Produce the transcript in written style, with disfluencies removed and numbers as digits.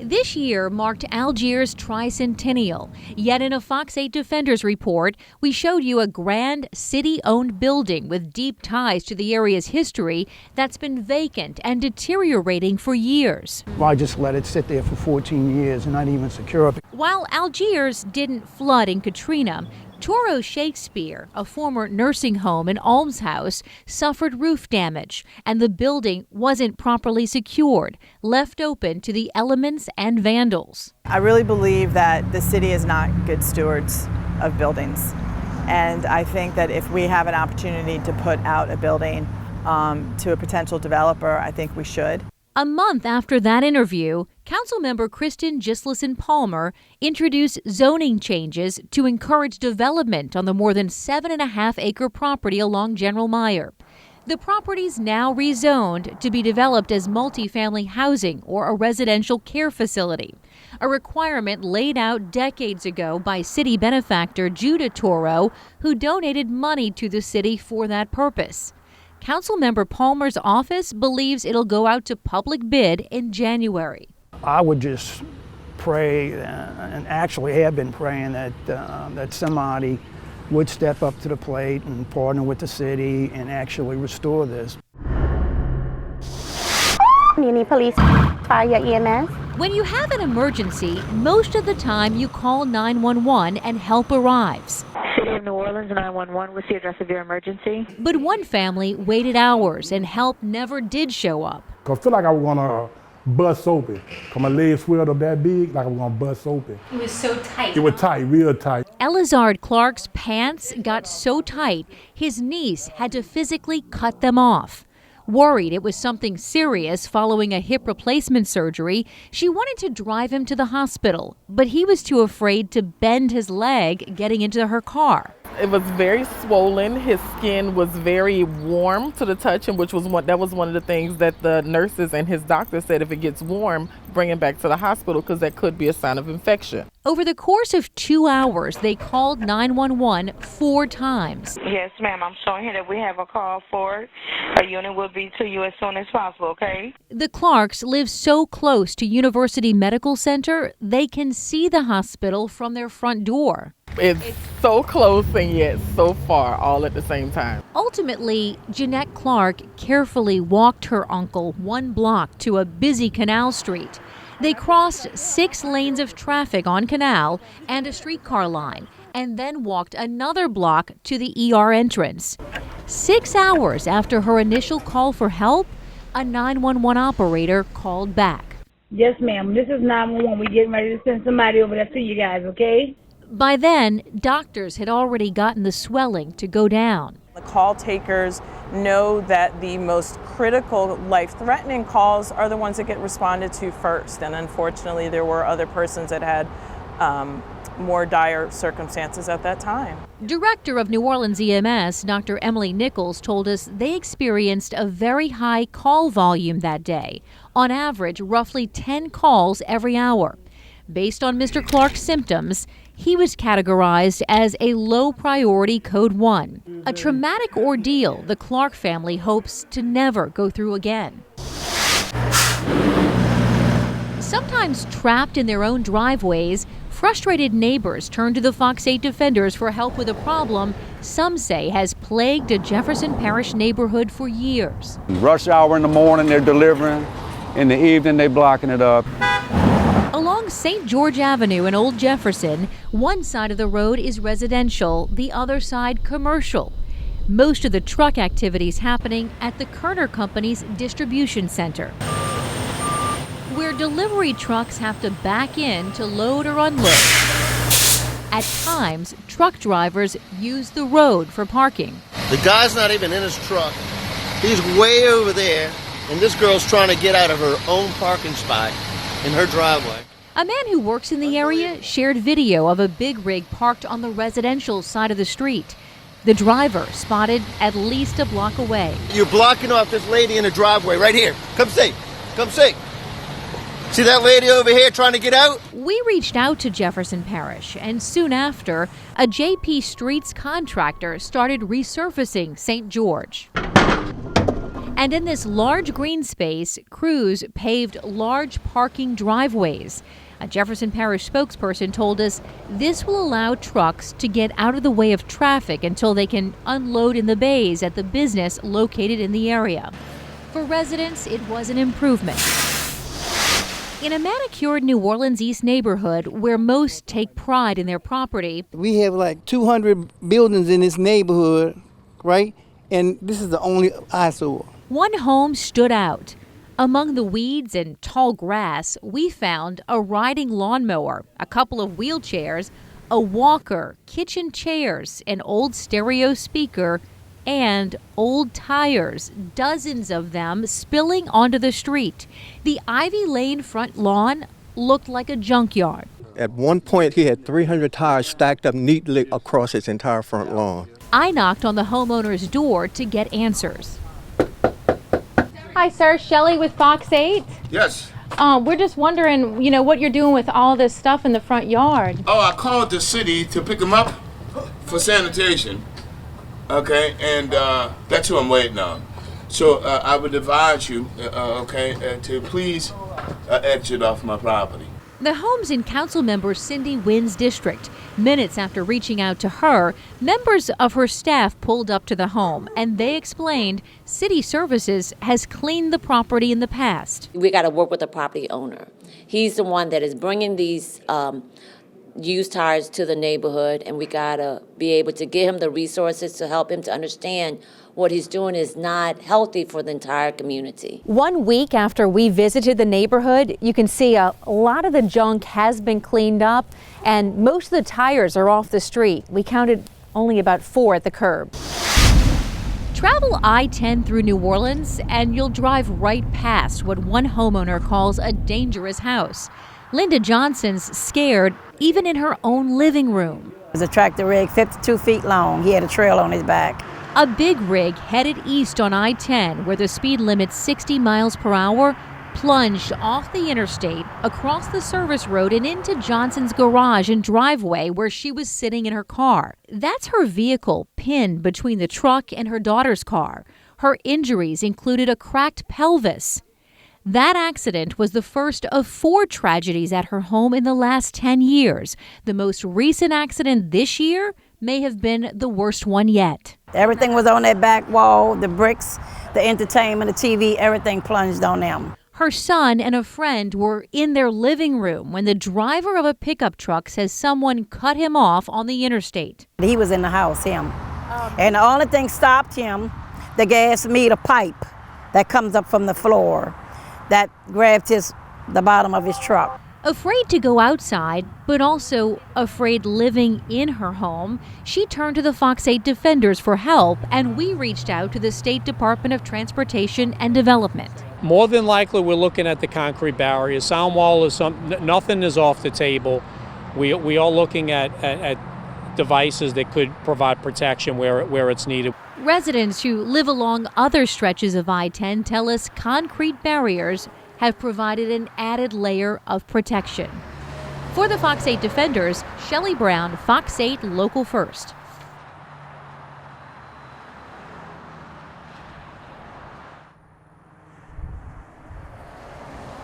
This year marked Algiers' tricentennial. Yet in a Fox 8 Defenders report, we showed you a grand city-owned building with deep ties to the area's history that's been vacant and deteriorating for years. Why just let it sit there for 14 years and not even secure it? While Algiers didn't flood in Katrina, Toro Shakespeare, a former nursing home and almshouse, suffered roof damage, and the building wasn't properly secured, left open to the elements and vandals. I really believe that the city is not good stewards of buildings. And I think that if we have an opportunity to put out a building to a potential developer, I think we should. A month after that interview, Councilmember Kristen Gislason Palmer introduced zoning changes to encourage development on the more than 7.5-acre property along General Meyer. The property's now rezoned to be developed as multifamily housing or a residential care facility, a requirement laid out decades ago by city benefactor Judah Toro, who donated money to the city for that purpose. Councilmember Palmer's office believes it'll go out to public bid in January. I would just pray, and actually have been praying, that somebody would step up to the plate and partner with the city and actually restore this. You need police, fire, EMS? When you have an emergency, most of the time you call 911 and help arrives. City of New Orleans 911, what's the address of your emergency? But one family waited hours and help never did show up. I feel like I was gonna bust open. Cause my legs swelled up that big, like I was gonna bust open. It was so tight. It was tight, real tight. Elizard Clark's pants got so tight, his niece had to physically cut them off. Worried it was something serious following a hip replacement surgery, she wanted to drive him to the hospital, but he was too afraid to bend his leg getting into her car. It was very swollen. His skin was very warm to the touch, and that was one of the things that the nurses and his doctor said, if it gets warm, bring him back to the hospital because that could be a sign of infection. Over the course of 2 hours, they called 911 4 times. Yes, ma'am. I'm showing here that we have a call for it. A unit will be to you as soon as possible, okay? The Clarks live so close to University Medical Center, they can see the hospital from their front door. It's so close and yet so far, all at the same time. Ultimately, Jeanette Clark carefully walked her uncle 1 block to a busy Canal Street. They crossed 6 lanes of traffic on Canal and a streetcar line, and then walked another block to the ER entrance. 6 hours after her initial call for help, a 911 operator called back. Yes, ma'am. This is 911. We're getting ready to send somebody over there to you guys, okay? By then, doctors had already gotten the swelling to go down. The call takers know that the most critical, life-threatening calls are the ones that get responded to first. And unfortunately, there were other persons that had more dire circumstances at that time. Director of New Orleans EMS, Dr. Emily Nichols, told us they experienced a very high call volume that day. On average, roughly 10 calls every hour. Based on Mr. Clark's symptoms, he was categorized as a low-priority Code 1, a traumatic ordeal the Clark family hopes to never go through again. Sometimes trapped in their own driveways, frustrated neighbors turn to the Fox 8 Defenders for help with a problem some say has plagued a Jefferson Parish neighborhood for years. Rush hour in the morning, they're delivering. In the evening, they're blocking it up. Along St. George Avenue in Old Jefferson, one side of the road is residential, the other side commercial. Most of the truck activities happening at the Kerner Company's distribution center, where delivery trucks have to back in to load or unload. At times, truck drivers use the road for parking. The guy's not even in his truck. He's way over there, and this girl's trying to get out of her own parking spot in her driveway. A man who works in the area shared video of a big rig parked on the residential side of the street. The driver spotted at least a block away. You're blocking off this lady in the driveway right here. Come see. Come see. See that lady over here trying to get out? We reached out to Jefferson Parish, and soon after, a JP Streets contractor started resurfacing St. George. And in this large green space, crews paved large parking driveways. A Jefferson Parish spokesperson told us this will allow trucks to get out of the way of traffic until they can unload in the bays at the business located in the area. For residents, it was an improvement. In a manicured New Orleans East neighborhood where most take pride in their property, we have like 200 buildings in this neighborhood, right? And this is the only eyesore. One home stood out. Among the weeds and tall grass, we found a riding lawnmower, a couple of wheelchairs, a walker, kitchen chairs, an old stereo speaker, and old tires, dozens of them spilling onto the street. The Ivy Lane front lawn looked like a junkyard. At one point, he had 300 tires stacked up neatly across his entire front lawn. I knocked on the homeowner's door to get answers. Hi, sir. Shelley with Fox 8. Yes. We're just wondering, what you're doing with all this stuff in the front yard. Oh, I called the city to pick them up for sanitation. Okay, and that's who I'm waiting on. So I would advise you, to please exit off my property. The home's in Councilmember Cindy Wynn's district. Minutes after reaching out to her, members of her staff pulled up to the home, and they explained City Services has cleaned the property in the past. We got to work with the property owner. He's the one that is bringing these used tires to the neighborhood, and we got to be able to give him the resources to help him to understand what he's doing is not healthy for the entire community. 1 week after we visited the neighborhood, you can see a lot of the junk has been cleaned up, and most of the tires are off the street. We counted only about 4 at the curb. Travel I-10 through New Orleans, and you'll drive right past what one homeowner calls a dangerous house. Linda Johnson's scared even in her own living room. It was a tractor rig 52 feet long. He had a trail on his back. A big rig headed east on I-10, where the speed limit's 60 miles per hour, plunged off the interstate, across the service road, and into Johnson's garage and driveway where she was sitting in her car. That's her vehicle pinned between the truck and her daughter's car. Her injuries included a cracked pelvis. That accident was the first of 4 tragedies at her home in the last 10 years. The most recent accident this year may have been the worst one yet. Everything was on that back wall, the bricks, the entertainment, the TV, everything plunged on them. Her son and a friend were in their living room when the driver of a pickup truck says someone cut him off on the interstate. He was in the house, him. And the only thing stopped him, the gas meter pipe that comes up from the floor that grabbed the bottom of his truck. Afraid to go outside, but also afraid living in her home, she turned to the Fox 8 defenders for help, and we reached out to the State Department of Transportation and Development. More than likely, we're looking at the concrete barrier. Sound wall is nothing is off the table. We are looking at devices that could provide protection where it's needed. Residents who live along other stretches of I-10 tell us concrete barriers have provided an added layer of protection. For the Fox 8 defenders, Shelley Brown, Fox 8 Local First.